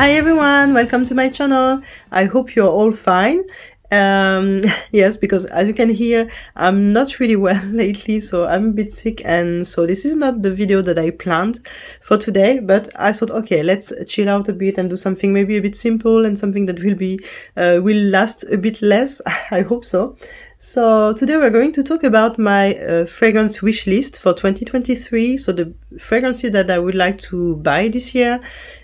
Hi everyone, welcome to my channel. I hope you're all fine. Yes, because as you can hear, I'm not really well lately, so I'm a bit sick, and so this is not the video that I planned for today, but I thought, okay, let's chill out a bit and do something maybe a bit simple and something that will last a bit less. I hope so. So today we're going to talk about my fragrance wish list for 2023. So the fragrances that I would like to buy this year,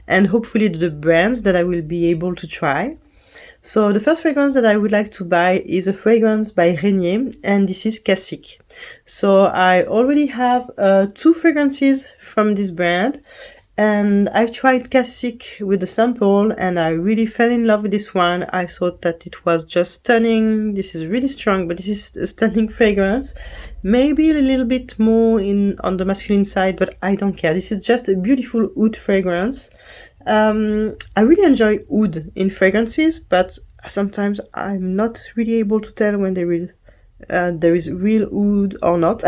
and hopefully the brands that I will be able to try. So the first fragrance that I would like to buy is a fragrance by Renier, and this is Cacique. So I already have 2 fragrances from this brand, and I tried Cacique with the sample and I really fell in love with this one. I thought that it was just stunning. This is really strong, but this is a stunning fragrance. Maybe a little bit more on the masculine side, but I don't care. This is just a beautiful oud fragrance. I really enjoy oud in fragrances, but sometimes I'm not really able to tell when there is real oud or not.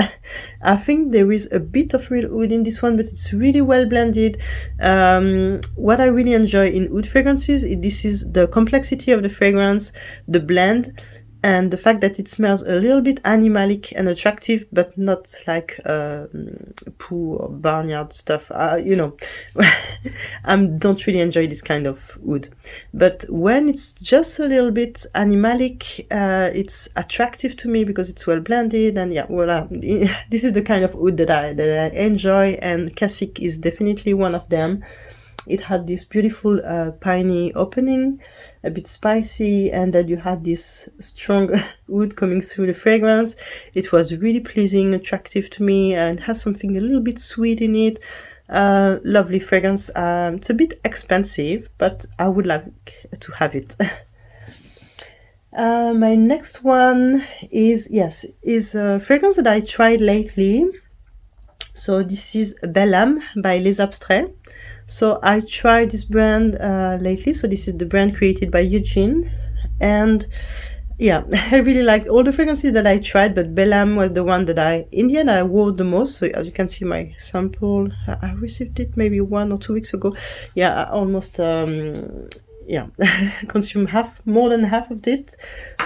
I think there is a bit of real oud in this one, but it's really well blended. What I really enjoy in oud fragrances is the complexity of the fragrance, the blend, and the fact that it smells a little bit animalic and attractive, but not like poo or barnyard stuff. You know, I don't really enjoy this kind of oud. But when it's just a little bit animalic, it's attractive to me because it's well blended. And yeah, well, this is the kind of oud that I enjoy, and Cacique is definitely one of them. It had this beautiful piney opening, a bit spicy, and then you had this strong oud coming through the fragrance. It was really pleasing, attractive to me, and has something a little bit sweet in it. Lovely fragrance. It's a bit expensive, but I would like to have it. My next one is a fragrance that I tried lately. So this is Belle by Les Abstraits. So I tried this brand lately. So this is the brand created by Eugene, and yeah, I really liked all the fragrances that I tried, but Belle was the one that in the end I wore the most. So as you can see, my sample, I received it maybe 1 or 2 weeks ago. Yeah, I almost consumed more than half of it.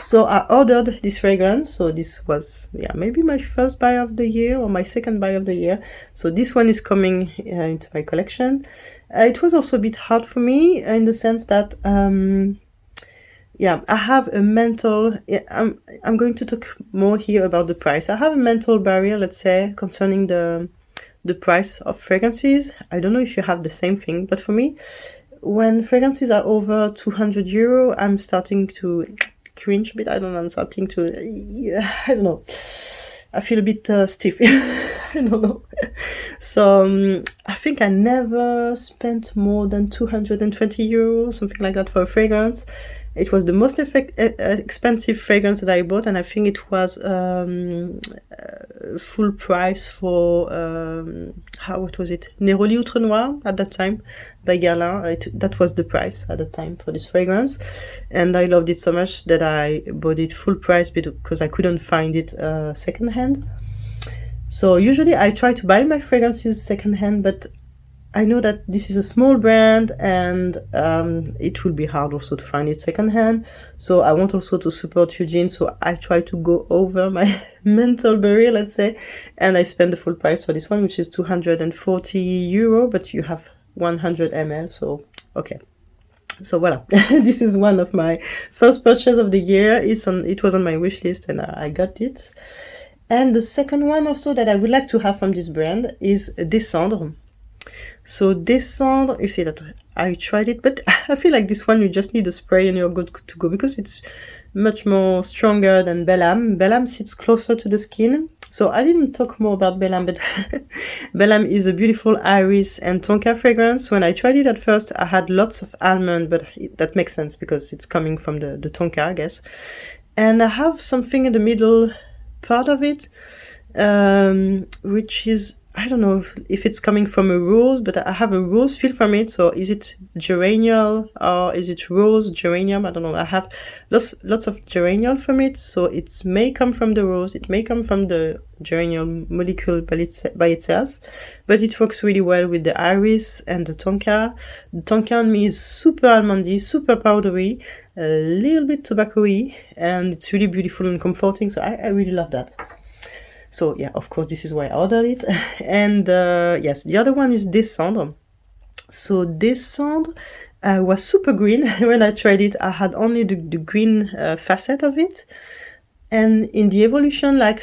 So I ordered this fragrance. So this was maybe my first buy of the year or my second buy of the year. So this one is coming into my collection. It was also a bit hard for me in the sense that I have a mental. I'm going to talk more here about the price. I have a mental barrier, let's say, concerning the price of fragrances. I don't know if you have the same thing, but for me, when fragrances are over 200 euro, I'm starting to cringe a bit. I don't know. I'm starting to, I don't know. I feel a bit stiff. I don't know. So I think I never spent more than 220 euros, something like that, for a fragrance. It was the most expensive fragrance that I bought, and I think it was full price for what was it? Neroli Outre Noir at that time by Guerlain. That was the price at the time for this fragrance, and I loved it so much that I bought it full price because I couldn't find it second hand. So usually I try to buy my fragrances second hand, but I know that this is a small brand, and it will be hard also to find it secondhand. So I want also to support Eugene, so I try to go over my mental barrier, let's say, and I spend the full price for this one, which is 240 euro, but you have 100 ml, so okay. So voila, this is one of my first purchase of the year. It was on my wish list, and I got it. And the second one also that I would like to have from this brand is Des Cendres. So this cendres, you see that I tried it, but I feel like this one you just need a spray and you're good to go because it's much more stronger than Belle. Belle sits closer to the skin. So I didn't talk more about Belle, but Belle is a beautiful iris and tonka fragrance. When I tried it at first, I had lots of almond, but that makes sense because it's coming from the tonka, I guess. And I have something in the middle part of it, which is I don't know if it's coming from a rose, but I have a rose feel from it. So is it geraniol or is it rose geranium? I don't know. I have lots of geraniol from it. So it may come from the rose. It may come from the geraniol molecule by itself, but it works really well with the iris and the tonka. The tonka on me is super almondy, super powdery, a little bit tobacco-y, and it's really beautiful and comforting. So I really love that. So yeah, of course, this is why I ordered it. And yes, the other one is Des Cendres. So Des Cendres was super green. When I tried it, I had only the green facet of it. And in the evolution, like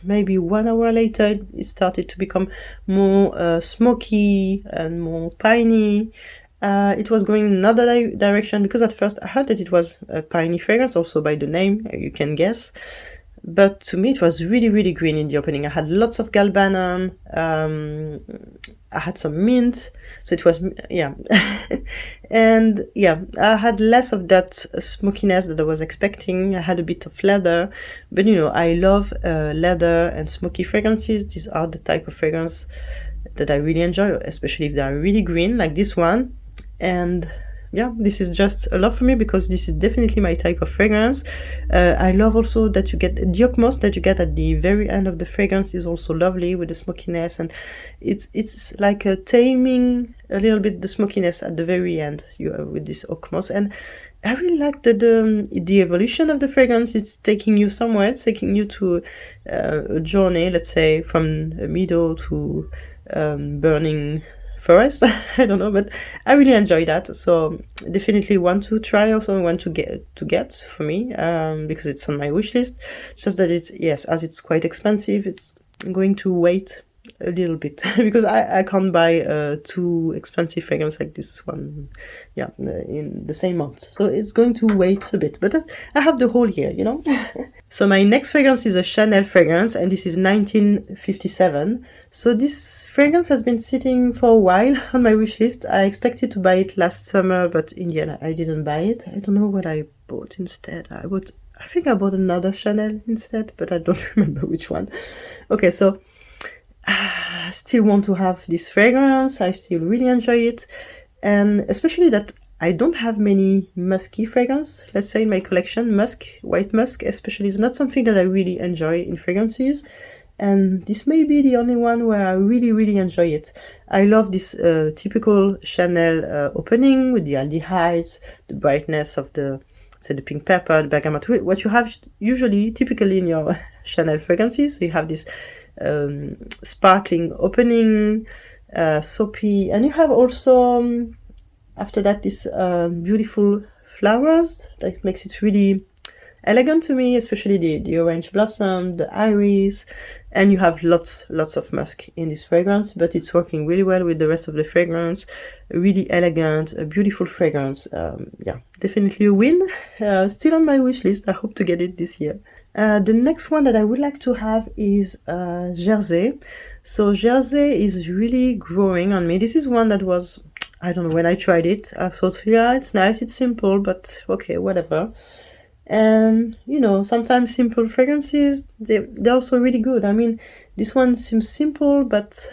maybe 1 hour later, it started to become more smoky and more piney. It was going in another direction, because at first I heard that it was a piney fragrance, also by the name, you can guess. But to me, it was really, really green in the opening. I had lots of galbanum. I had some mint. So it was, yeah. And yeah, I had less of that smokiness that I was expecting. I had a bit of leather. But you know, I love leather and smoky fragrances. These are the type of fragrance that I really enjoy, especially if they are really green, like this one. And yeah, this is just a lot for me, because this is definitely my type of fragrance. I love also that you get the oak moss that you get at the very end of the fragrance is also lovely with the smokiness, and it's like taming a little bit the smokiness at the very end with this oak moss. And I really like the evolution of the fragrance. It's taking you somewhere. It's taking you to a journey, let's say, from a meadow to burning forest. I don't know, but I really enjoy that. So definitely want to try, also want to get for me, because it's on my wish list. Just that it's, yes, as it's quite expensive, it's going to wait a little bit because I can't buy too expensive fragrance like this one, yeah, in the same month. So it's going to wait a bit, but I have the whole year, you know. So my next fragrance is a Chanel fragrance, and this is 1957. So this fragrance has been sitting for a while on my wish list. I expected to buy it last summer, but in the end I didn't buy it. I don't know what I bought instead. I think I bought another Chanel instead, but I don't remember which one. Okay, so I still want to have this fragrance. I still really enjoy it, and especially that I don't have many musky fragrance, let's say, in my collection. White musk especially, is not something that I really enjoy in fragrances, and this may be the only one where I really, really enjoy it. I love this typical Chanel opening with the aldehydes, the brightness of the pink pepper, the bergamot, what you have usually, typically in your Chanel fragrances. So you have this sparkling opening, soapy, and you have also after that this beautiful flowers that makes it really elegant to me, especially the orange blossom, the iris, and you have lots of musk in this fragrance, but it's working really well with the rest of the fragrance. A really elegant, a beautiful fragrance. Yeah, definitely a win. Still on my wish list. I hope to get it this year. The next one that I would like to have is Jersey. So Jersey is really growing on me. This is one that was, I don't know, when I tried it, I thought, yeah, it's nice, it's simple, but okay, whatever. And, you know, sometimes simple fragrances, they're also really good. I mean, this one seems simple, but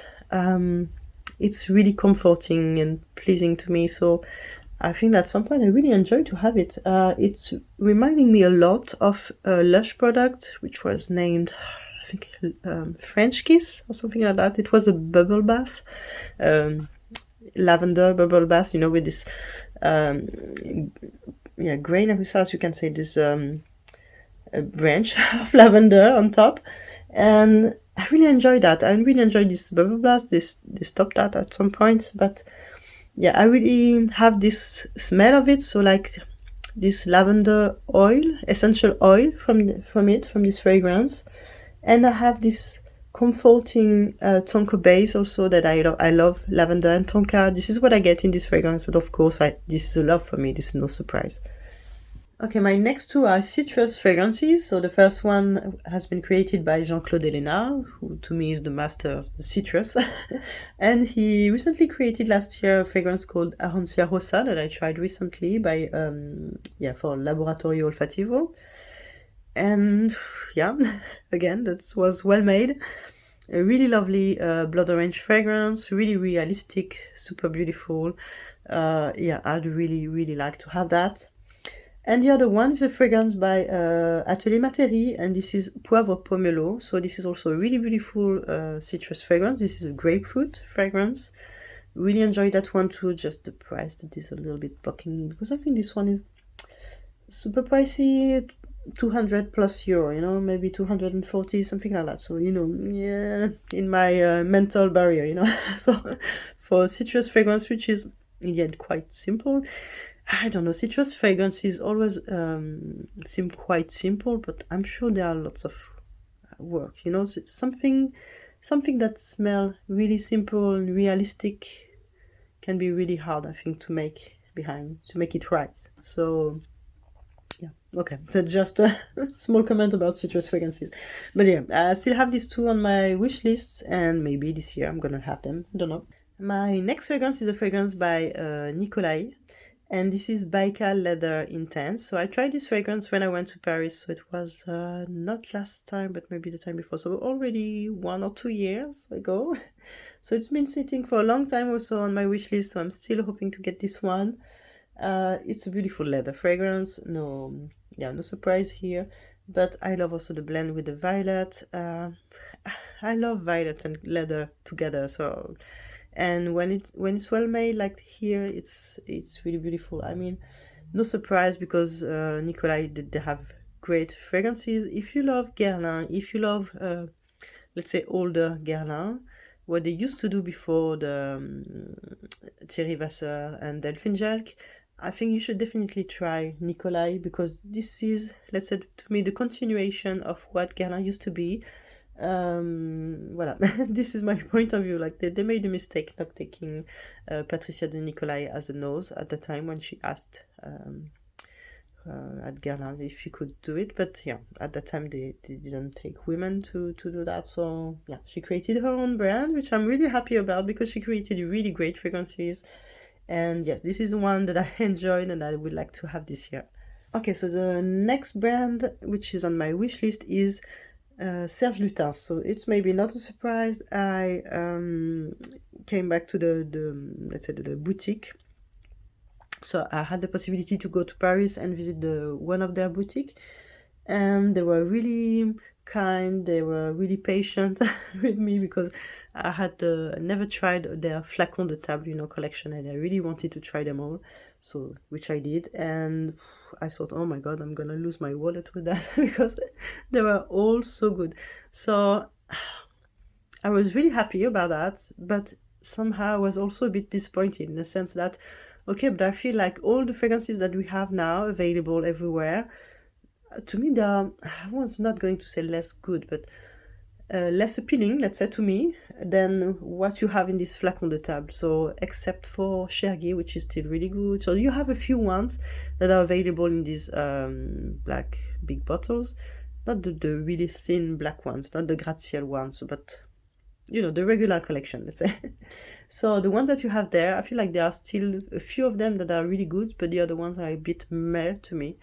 it's really comforting and pleasing to me. So I think at some point I really enjoy to have it. It's reminding me a lot of a Lush product, which was named, I think, French Kiss or something like that. It was a bubble bath, lavender bubble bath, you know, with this grain of research, you can say, this a branch of lavender on top, and I really enjoy that. I really enjoy this bubble bath. This stopped that at some point, but yeah, I really have this smell of it. So like this lavender oil, essential oil from this fragrance, and I have this comforting tonka base also that I love lavender and tonka. This is what I get in this fragrance, and of course this is a love for me. This is no surprise. Okay, my next two are citrus fragrances. So the first one has been created by Jean-Claude Ellena, who to me is the master of the citrus. And he recently created last year a fragrance called Arancia Rossa that I tried recently by for Laboratorio Olfattivo. And yeah, again, that was well made. A really lovely blood orange fragrance, really realistic, super beautiful. Yeah, I'd really like to have that. And the other one is a fragrance by Atelier Materi, and this is Poivre Pomelo. So this is also a really beautiful citrus fragrance. This is a grapefruit fragrance. Really enjoy that one too. Just the price that is a little bit blocking me, because I think this one is super pricey, 200 plus euro, you know, maybe 240, something like that. So, you know, yeah, in my mental barrier, you know. So for citrus fragrance, which is in the end quite simple, I don't know, citrus fragrances always seem quite simple, but I'm sure there are lots of work, you know, something that smells really simple and realistic can be really hard, I think, to make it right. So yeah, okay, that's just a small comment about citrus fragrances. But yeah, I still have these two on my wish list, and maybe this year I'm gonna have them, don't know. My next fragrance is a fragrance by Nicolai, and this is Baikal Leather Intense. So I tried this fragrance when I went to Paris, so it was not last time, but maybe the time before, so already 1 or 2 years ago. So it's been sitting for a long time also on my wish list, so I'm still hoping to get this one. It's a beautiful leather fragrance, no surprise here, but I love also the blend with the violet. I love violet and leather together, so, and when it's well made like here, it's really beautiful. I mean, no surprise, because Nicolai, they have great fragrances. If you love Guerlain, if you love let's say older Guerlain, what they used to do before the Thierry Vasseur and Delphine Jalk, I think you should definitely try Nicolai, because this is, let's say, to me, the continuation of what Guerlain used to be. Voilà, this is my point of view. Like they made a mistake not taking Patricia de Nicolai as a nose at the time when she asked at Guerlain if she could do it, but yeah, at that time they didn't take women to do that. So yeah, she created her own brand, which I'm really happy about, because she created really great fragrances. And yes, this is one that I enjoyed and I would like to have this year. Okay, so the next brand which is on my wish list is Serge Lutens. So it's maybe not a surprise. I came back to the let's say the boutique. So I had the possibility to go to Paris and visit one of their boutique, and they were really kind. They were really patient with me, because I had never tried their flacon de table, you know, collection, and I really wanted to try them all. So, which I did, and I thought, oh my god, I'm gonna lose my wallet with that, because they were all so good. So I was really happy about that, but somehow I was also a bit disappointed, in the sense that, okay, but I feel like all the fragrances that we have now available everywhere, to me, they are, I was not going to say less good, but less appealing, let's say, to me, than what you have in this flacon de table. So, except for Chergui, which is still really good. So, you have a few ones that are available in these black big bottles. Not the really thin black ones, not the gratte-ciel ones, but, you know, the regular collection, let's say. So, the ones that you have there, I feel like there are still a few of them that are really good, but the other ones are a bit meh to me.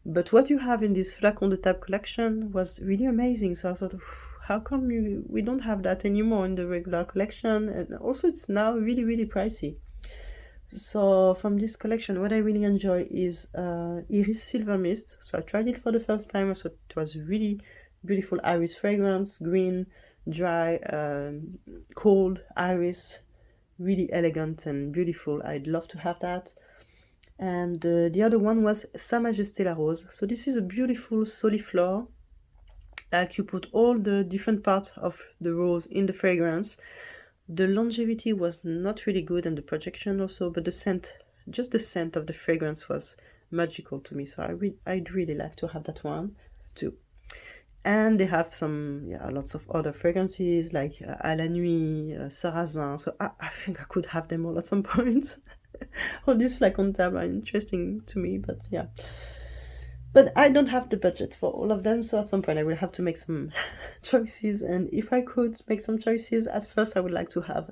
But what you have in this flacon de table collection was really amazing. So I thought, how come we don't have that anymore in the regular collection? And also it's now really pricey. So from this collection, what I really enjoy is Iris Silver Mist. So I tried it for the first time, so it was really beautiful iris fragrance, green, dry, cold iris, really elegant and beautiful. I'd love to have that. And the other one was Sa Majesté la Rose. So this is a beautiful soliflor. Like you put all the different parts of the rose in the fragrance. The longevity was not really good, and the projection also, but the scent, just the scent of the fragrance was magical to me. So I'd really like to have that one too. And they have some, lots of other fragrances like À la Nuit, Sarrasins. So I think I could have them all at some point. All these flacon tabs are interesting to me, but yeah. But I don't have the budget for all of them, so at some point I will have to make some choices. And if I could make some choices, at first I would like to have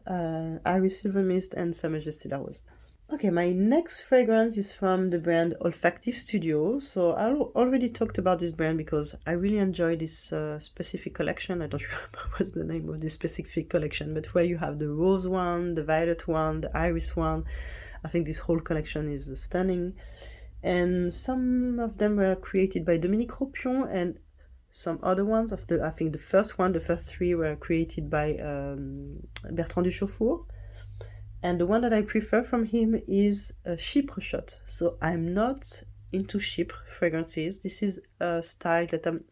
Iris Silver Mist and Sa Majesté la Rose. Okay, my next fragrance is from the brand Olfactive Studio. So I already talked about this brand because I really enjoy this specific collection. I don't remember what's the name of this specific collection, but where you have the rose one, the violet one, the iris one. I think this whole collection is stunning. And some of them were created by Dominique Ropion, and some other ones I think the first three were created by Bertrand Duchaufour. And the one that I prefer from him is a Chypre shot. So I'm not into Chypre fragrances. This is a style that I'm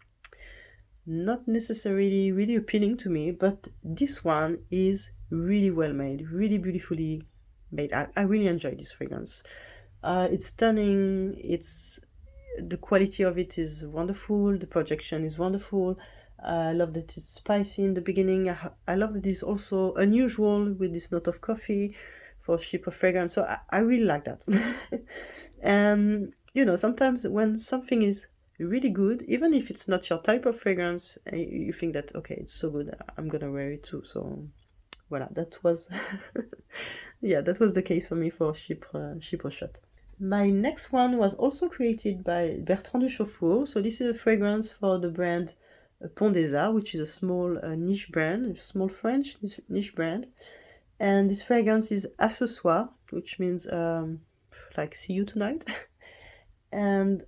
not necessarily really appealing to me, but this one is really well made, really beautifully made. I really enjoy this fragrance. It's stunning. The quality of it is wonderful. The projection is wonderful. I love that it's spicy in the beginning. I love that it's also unusual with this note of coffee for Chypre fragrance. So I really like that. And, sometimes when something is really good, even if it's not your type of fragrance, you think that, okay, it's so good, I'm gonna wear it too. So, voila, that was, that was the case for me for Chypre shot. My next one was also created by Bertrand Duchaufour. So this is a fragrance for the brand Pont, which is a small niche brand, a small French niche brand. And this fragrance is à ce soir, which means like see you tonight. And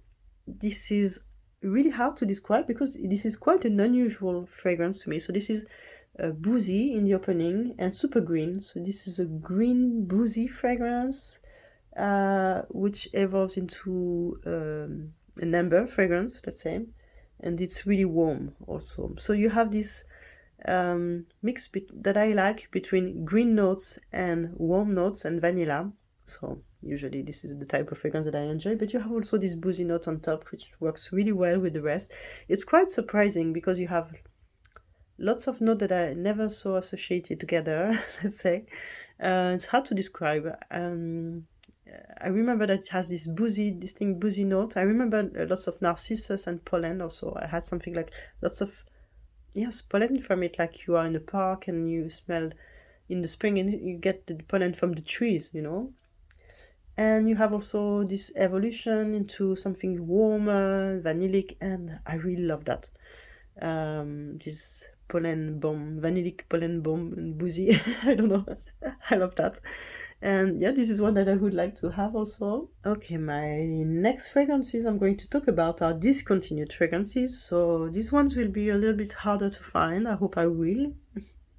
this is really hard to describe because this is quite an unusual fragrance to me. So this is boozy in the opening and super green. So this is a green boozy fragrance which evolves into an amber fragrance, let's say. And it's really warm also. So you have this mix that I like between green notes and warm notes and vanilla. So usually this is the type of fragrance that I enjoy, but you have also this boozy note on top, which works really well with the rest. It's quite surprising because you have lots of notes that I never saw associated together, let's say. It's hard to describe. I remember that it has this distinct boozy note. I remember lots of narcissus and pollen also. I had something like lots of, pollen from it, like you are in the park and you smell in the spring and you get the pollen from the trees, And you have also this evolution into something warmer, vanillic, and I really love that. This pollen bomb, vanillic pollen bomb and boozy. I don't know. I love that. And this is one that I would like to have also. Okay, my next fragrances I'm going to talk about are discontinued fragrances. So these ones will be a little bit harder to find. I hope I will.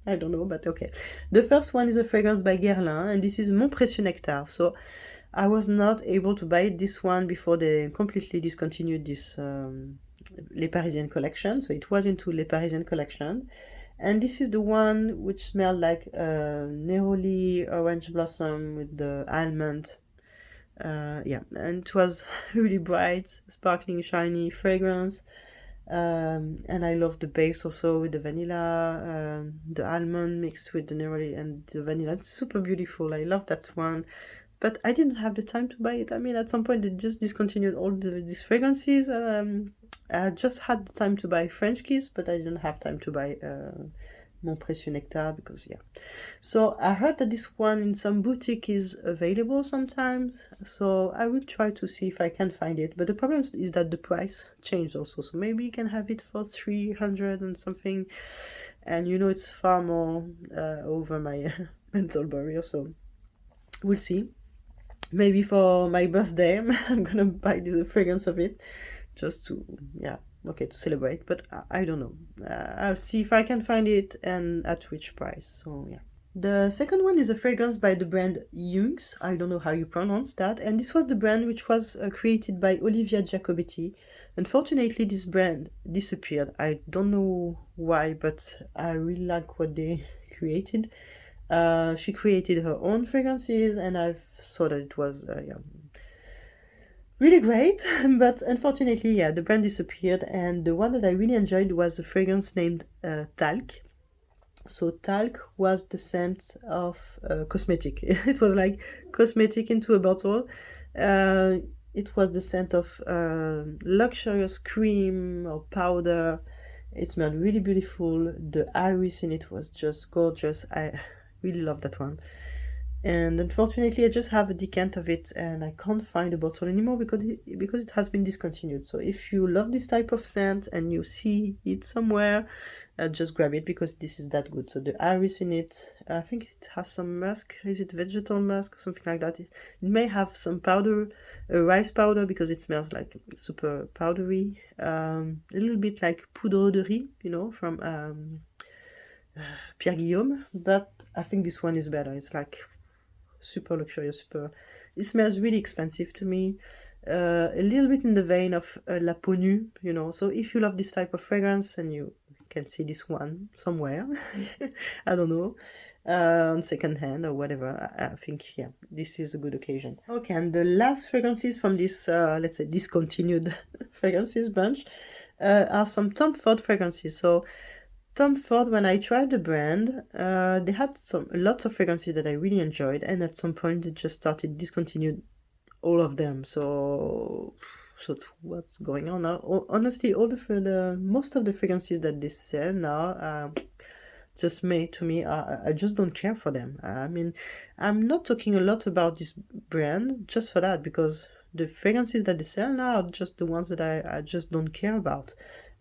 I don't know, but okay. The first one is a fragrance by Guerlain, and this is Mon Précieux Nectar. So I was not able to buy this one before they completely discontinued this Les Parisiennes collection. So it was into Les Parisiennes collection. And this is the one which smelled like neroli orange blossom with the almond. And it was really bright, sparkling, shiny fragrance. And I love the base also with the vanilla, the almond mixed with the neroli and the vanilla. It's super beautiful. I love that one. But I didn't have the time to buy it. I mean, at some point they just discontinued all these fragrances. I just had the time to buy French Kiss, but I didn't have time to buy Mon Précieux Nectar because, So I heard that this one in some boutique is available sometimes. So I will try to see if I can find it. But the problem is that the price changed also. So maybe you can have it for 300 and something. And it's far more over my mental barrier. So we'll see. Maybe for my birthday, I'm gonna buy this fragrance of it, just to, to celebrate. But I don't know. I'll see if I can find it and at which price. So The second one is a fragrance by the brand Iunx. I don't know how you pronounce that. And this was the brand which was created by Olivia Giacobetti. Unfortunately, this brand disappeared. I don't know why, but I really like what they created. She created her own fragrances, and I saw that it was really great. But unfortunately, the brand disappeared. And the one that I really enjoyed was a fragrance named Talc. So Talc was the scent of cosmetic. It was like cosmetic into a bottle. It was the scent of luxurious cream or powder. It smelled really beautiful. The iris in it was just gorgeous. I really love that one. And unfortunately, I just have a decant of it and I can't find a bottle anymore because it has been discontinued. So if you love this type of scent and you see it somewhere, just grab it because this is that good. So the iris in it, I think it has some musk. Is it vegetal musk or something like that? It may have some powder, rice powder, because it smells like super powdery. A little bit like poudre de riz, you know, from Pierre Guillaume. But I think this one is better. It's like super luxurious, super. It smells really expensive to me. A little bit in the vein of La Peau Nue, you know. So if you love this type of fragrance and you can see this one somewhere, I don't know, on second hand or whatever, I think, yeah, this is a good occasion. Okay, and the last fragrances from this, let's say, discontinued fragrances bunch are some Tom Ford fragrances. So Tom Ford, when I tried the brand, they had lots of fragrances that I really enjoyed, and at some point they just started discontinued all of them. So what's going on now? Honestly, most of the fragrances that they sell now just made to me, I just don't care for them. I mean, I'm not talking a lot about this brand just for that, because the fragrances that they sell now are just the ones that I just don't care about.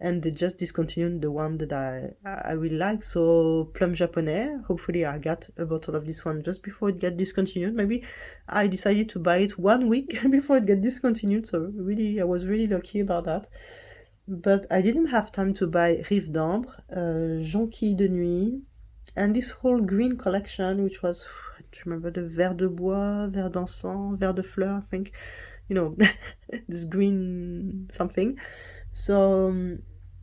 And they just discontinued the one that I really like. So Plum Japonais, hopefully I got a bottle of this one just before it got discontinued. Maybe I decided to buy it 1 week before it got discontinued. So really, I was really lucky about that. But I didn't have time to buy Rive d'Ambre, Jonquille de Nuit, and this whole green collection, which was, I don't remember, the Vert de Bois, Vert d'Encens, Vert de Fleur, I think. You know, this green something. So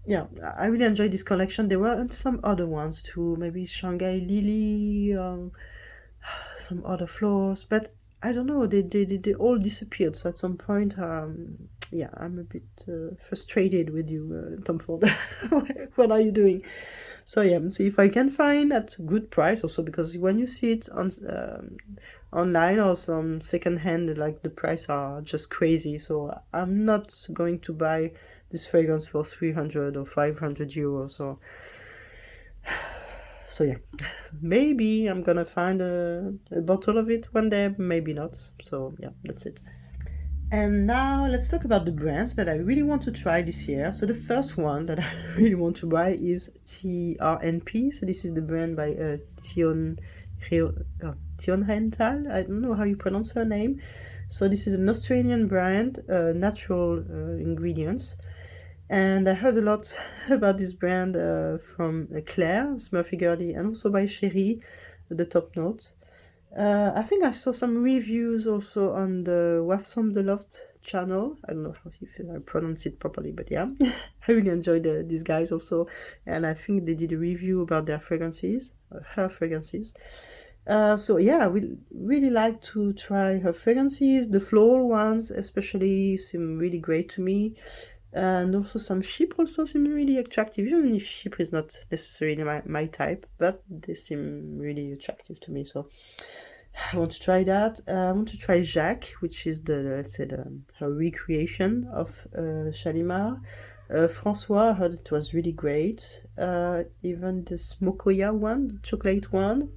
yeah, I really enjoyed this collection. There were some other ones too, maybe Shanghai Lily, some other flowers, but I don't know, they all disappeared. So at some point, yeah, I'm a bit frustrated with you, Tom Ford. What are you doing? So yeah, so if I can find at a good price also, because when you see it on online or some second hand, like the price are just crazy. So I'm not going to buy this fragrance for 300 or 500 euros. So yeah, maybe I'm gonna find a bottle of it one day, maybe not. So yeah, that's it. And now let's talk about the brands that I really want to try this year. So the first one that I really want to buy is TRNP. So this is the brand by Tionhenthal. I don't know how you pronounce her name. So this is an Australian brand, natural ingredients. And I heard a lot about this brand from Claire, Smurfy Girlie, and also by Cherie, the top note. I think I saw some reviews also on the Waft from the Loft channel. I don't know how if I pronounce it properly, but yeah. I really enjoyed these guys also. And I think they did a review about their fragrances, her fragrances. So yeah, I would really like to try her fragrances. The floral ones especially seem really great to me. And also some Chypre also seem really attractive, even if Chypre is not necessarily my type, but they seem really attractive to me. So I want to try that. I want to try Jacques, which is let's say her recreation of Shalimar. François, I heard it was really great. Even the Smokoya one, the chocolate one.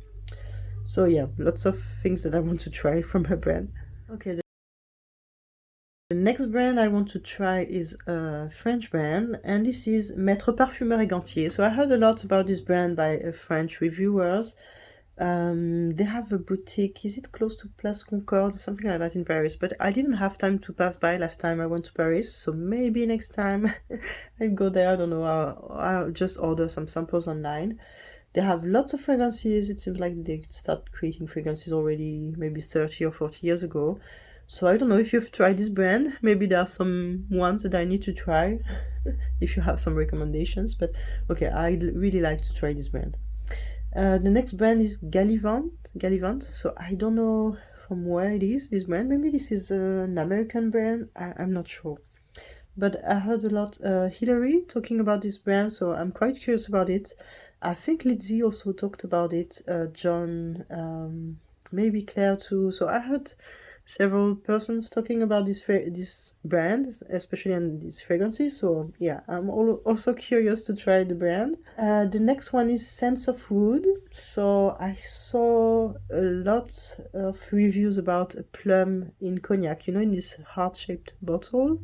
So yeah, lots of things that I want to try from her brand. Okay. The next brand I want to try is a French brand, and this is Maître Parfumeur et Gantier. So I heard a lot about this brand by French reviewers. They have a boutique, is it close to Place Concorde, something like that in Paris, but I didn't have time to pass by last time I went to Paris, so maybe next time I'll go there. I don't know, I'll just order some samples online. They have lots of fragrances. It seems like they start creating fragrances already maybe 30 or 40 years ago. So I don't know if you've tried this brand. Maybe there are some ones that I need to try if you have some recommendations. But okay, I'd really like to try this brand. The next brand is Gallivant. So I don't know from where it is, this brand. Maybe this is an American brand. I'm not sure. But I heard a lot Hilary talking about this brand, so I'm quite curious about it. I think Lizzie also talked about it. John, maybe Claire too. So I heard several persons talking about this brand, especially on these fragrances. So yeah, I'm also curious to try the brand. The next one is Sense of Wood. So I saw a lot of reviews about a plum in cognac, you know, in this heart-shaped bottle.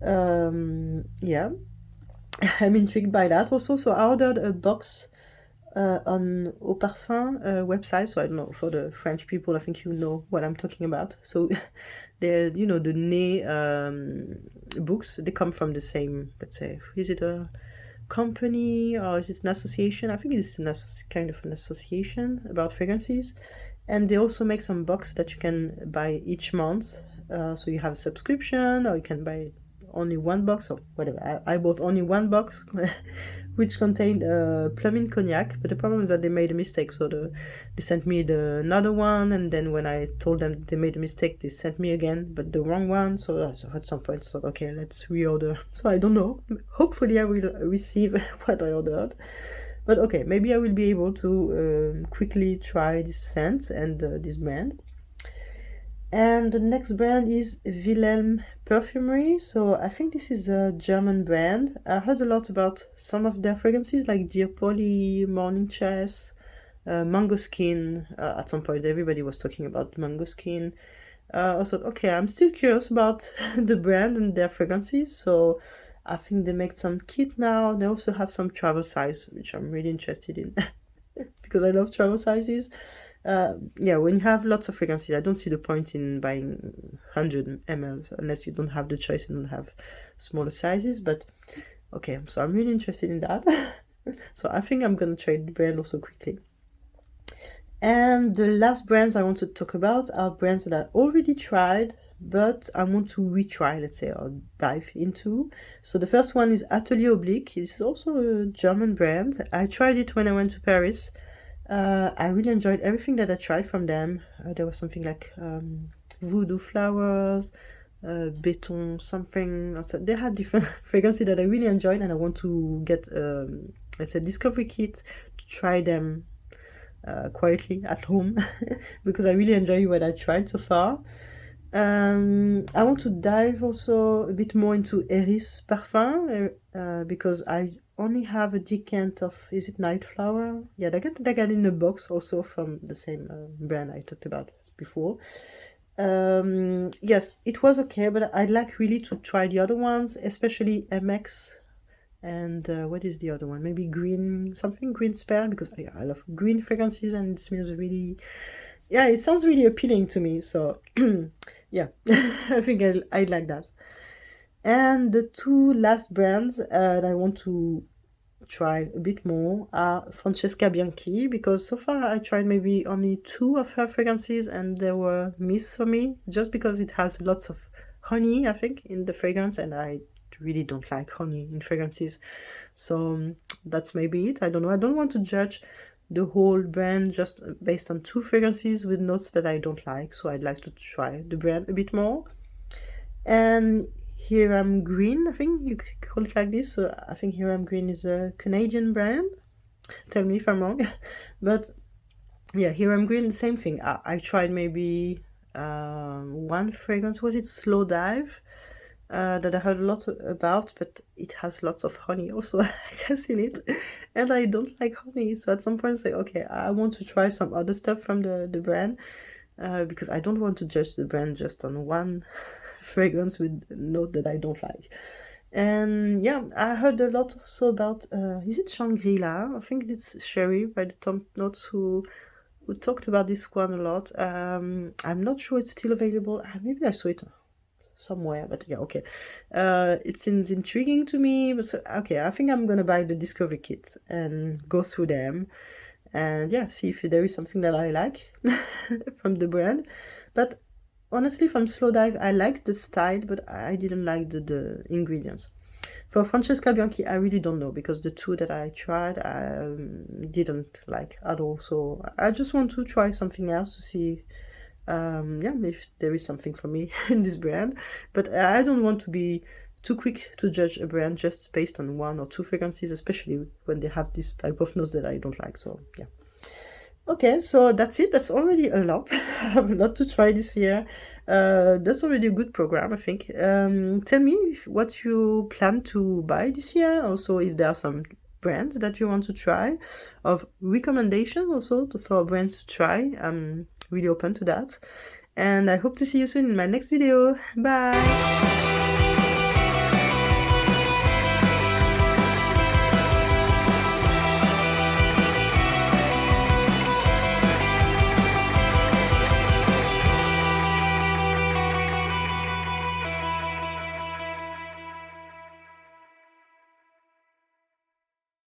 Yeah, I'm intrigued by that also. So I ordered a box on Au Parfum website. So I don't know, for the French people, I think you know what I'm talking about. So they're, you know, the Nez books, they come from the same, let's say, is it a company or is it an association? I think it's kind of an association about fragrances. And they also make some box that you can buy each month. So you have a subscription, or you can buy only one box or whatever. I bought only one box which contained plum in cognac, but the problem is that they made a mistake. So they sent me another one, and then when I told them they made a mistake, they sent me again, but the wrong one. So at some point, so okay, let's reorder. So I don't know. Hopefully I will receive what I ordered. But okay, maybe I will be able to quickly try this scent and this brand. And the next brand is Wilhelm Perfumery. So I think this is a German brand. I heard a lot about some of their fragrances, like Dear Polly, Morning Chess, Mango Skin. At some point, everybody was talking about Mango Skin. I thought, okay, I'm still curious about the brand and their fragrances. So I think they make some kit now. They also have some travel size, which I'm really interested in because I love travel sizes. Yeah, when you have lots of fragrances, I don't see the point in buying 100 ml unless you don't have the choice and don't have smaller sizes. But okay, so I'm really interested in that. So I think I'm gonna try the brand also quickly. And the last brands I want to talk about are brands that I already tried, but I want to retry, let's say, or dive into. So the first one is Atelier Oblique. It's also a German brand. I tried it when I went to Paris. I really enjoyed everything that I tried from them. There was something like voodoo flowers, béton something. Also, they had different fragrances that I really enjoyed, and I want to get, let's say, discovery kit to try them quietly at home because I really enjoy what I tried so far. I want to dive also a bit more into Eris Parfum because I only have a decant of, is it Night Flower? Yeah, they got in a box also from the same brand I talked about before. Yes, it was okay, but I'd like really to try the other ones, especially MX and what is the other one? Maybe green spell, because I love green fragrances and it smells really, yeah, it sounds really appealing to me. So yeah, I think I like that. And the two last brands that I want to try a bit more are Francesca Bianchi, because so far I tried maybe only 2 of her fragrances and they were miss for me, just because it has lots of honey, I think, in the fragrance, and I really don't like honey in fragrances. So that's maybe it. I don't know. I don't want to judge the whole brand just based on 2 fragrances with notes that I don't like. So I'd like to try the brand a bit more. And Here I'm Green, I think you could call it like this. So I think Here I'm Green is a Canadian brand. Tell me if I'm wrong. But yeah, Here I'm Green, same thing. I tried maybe 1 fragrance. Was it Slow Dive? That I heard a lot about, but it has lots of honey also, I guess, in it. And I don't like honey. So at some point I say, okay, I want to try some other stuff from the brand. Because I don't want to judge the brand just on 1 fragrance with a note that I don't like. And yeah, I heard a lot also about, is it Shangri-La? I think it's Sherry by the Top Notes who talked about this one a lot. I'm not sure it's still available. Maybe I saw it somewhere, but yeah, okay. It seems intriguing to me, but okay, I think I'm gonna buy the discovery kit and go through them and yeah, see if there is something that I like from the brand. But honestly, from Slow Dive, I liked the style, but I didn't like the ingredients. For Francesca Bianchi, I really don't know, because the 2 that I tried, I didn't like at all. So I just want to try something else to see yeah, if there is something for me in this brand. But I don't want to be too quick to judge a brand just based on 1 or 2 fragrances, especially when they have this type of notes that I don't like. So yeah. Okay, so that's it. That's already a lot. I have a lot to try this year. That's already a good program, I think. Tell me what you plan to buy this year. Also, if there are some brands that you want to try, of recommendations also for brands to try. I'm really open to that. And I hope to see you soon in my next video. Bye!